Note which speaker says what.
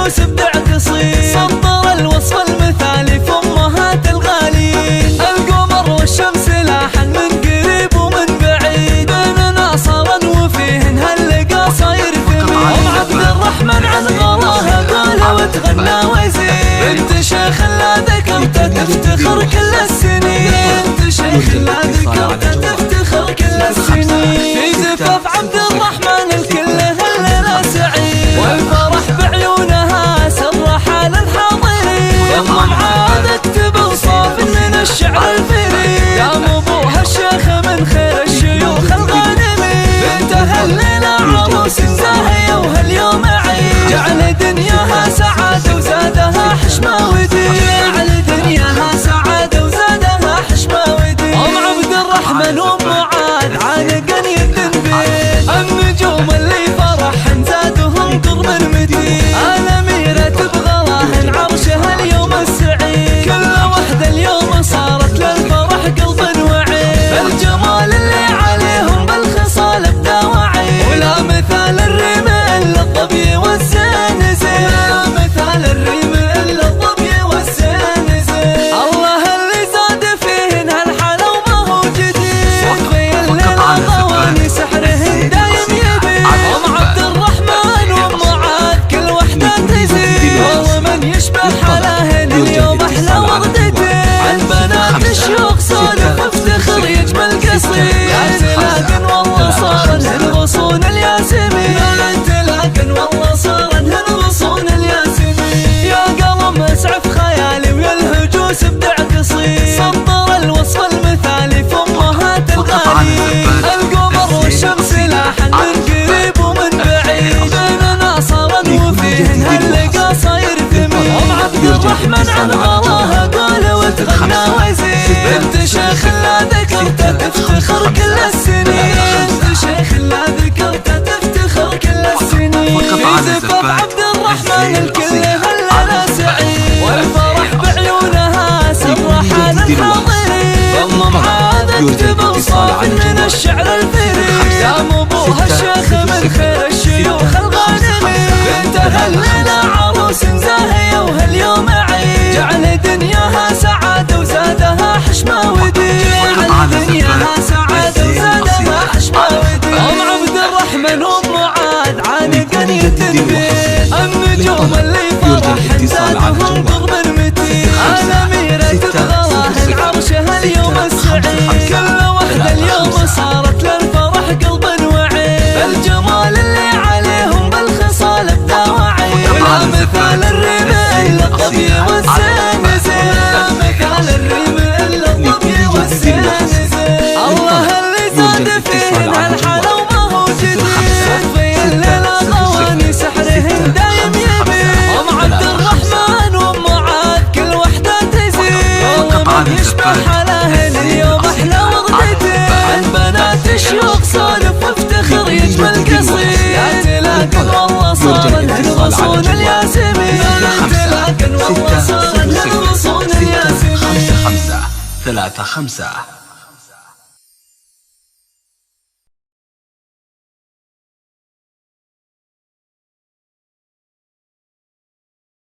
Speaker 1: الهجوس ابدع قصير، سطر الوصف المثالي في امهات الغالين. القمر والشمس لاحن من قريب ومن بعيد، بيننا صارا وفيهن هاللقا صاير ثمين. ام عبد الرحمن عن غلاها قال وتغنى ويزيد، بنت شيخ لا ذكرت تفتخر كل السنين، بنت شيخ لا ذكرت تفتخر كل السنين. في زفاف عبد الرحمن الكل هلنا سعيد، والفرح بعيونها سر حال الحاضرين. ضم معاذ اكتب اوصاف من الشعر الفريد، قام ابوها الشيخ من خير الشيوخ الغانمين. بنتها الليلة عروس زاهية وهاليوم عيد، جعل دنياها سعادة وزادها حشمة ودين، جعل دنياها سعادة وزادها حشمة ودين. ام عبد الرحمن وام معاذ عانقا يتنبين، النجوم اللي فرحن زادهم قرب المدين. الأميرة تبغى راهن عرشها اليوم السعيد، كل وحدة اليوم صارت للفرح قلب وعين. الجمال اللي عليهم بالخصال ابدا وعين، ولا مثال الريم الا الظبي والزين زين، لا مثال الريم الا الظبي والزين زين. الله اللي زاد فيهن هالحلا وما هو جديد، وقفي للغواني سحرهن دايم يبين. ام عبد الرحمن وام معاذ كل وحده تزيد، والله من يشبه حلاهن اليوم احلى وردتين. عن بنات الشيوخ سولف افتخر يجمل قصيد، لا تلاقن والله صارن غصون الياسمين، لا تلاقن والله صارن غصون الياسمين. يا قلم اسعف خيالي ويا الهجوس ابدع قصيد، سطر الوصف المثالي في امهات الغالين. القمر والشمس لاحن من قريب ومن بعيد، بيننا صارا وفيهن هاللقا صاير ثمين. ام عبد الرحمن عن غلاها قال وتغنى ويزيد، بنت شيخ لا ذكرت تفتخر كل السنين، بنت شيخ لا ذكرت تفتخر كل السنين. في زفاف عبد الرحمن الكل هلنا سعيد، والفرح بعيونها سر حال الحاضرين. ضم معاذ اكتب اوصاف من الشعر الفريد، قام ابوها الشيخ من خير الشيوخ الغانمين. بنتها الليلة عروس زاهية وهاليوم عيد، جعل دنياها سعادة وزادها حشمة ودين، جعل دنياها سعادة وزادها حشمة ودين. ام عبد الرحمن وام معاذ عانقا يتنبين، النجوم اللي فرحن زادهم قرب المتين. الأميرة تبغى راهن عرشها اليوم السعيد، كل وحدة اليوم صارت للفرح قلب وعين. الجمال اللي عليهم بالخصال ابدا وعين، ولا مثال الريم الا الظبي والزين زين، لا مثال الريم الا الظبي والزين زين. الله اللي زاد فيهن هالحلا وما هو جديد، وفي الليلة غواني سحرهن دايم يبين. ام عبد الرحمن وام معاذ كل وحدة تزيد، والله من يشبه حلاهن اليوم احلى وردتين. عن بنات الشيوخ سولف وافتخر يجمل قصيد، لا تلاقن والله صارن غصون الياسمين، لا تلاقن والله صارن غصون الياسمين.
Speaker 2: 5 5 3 5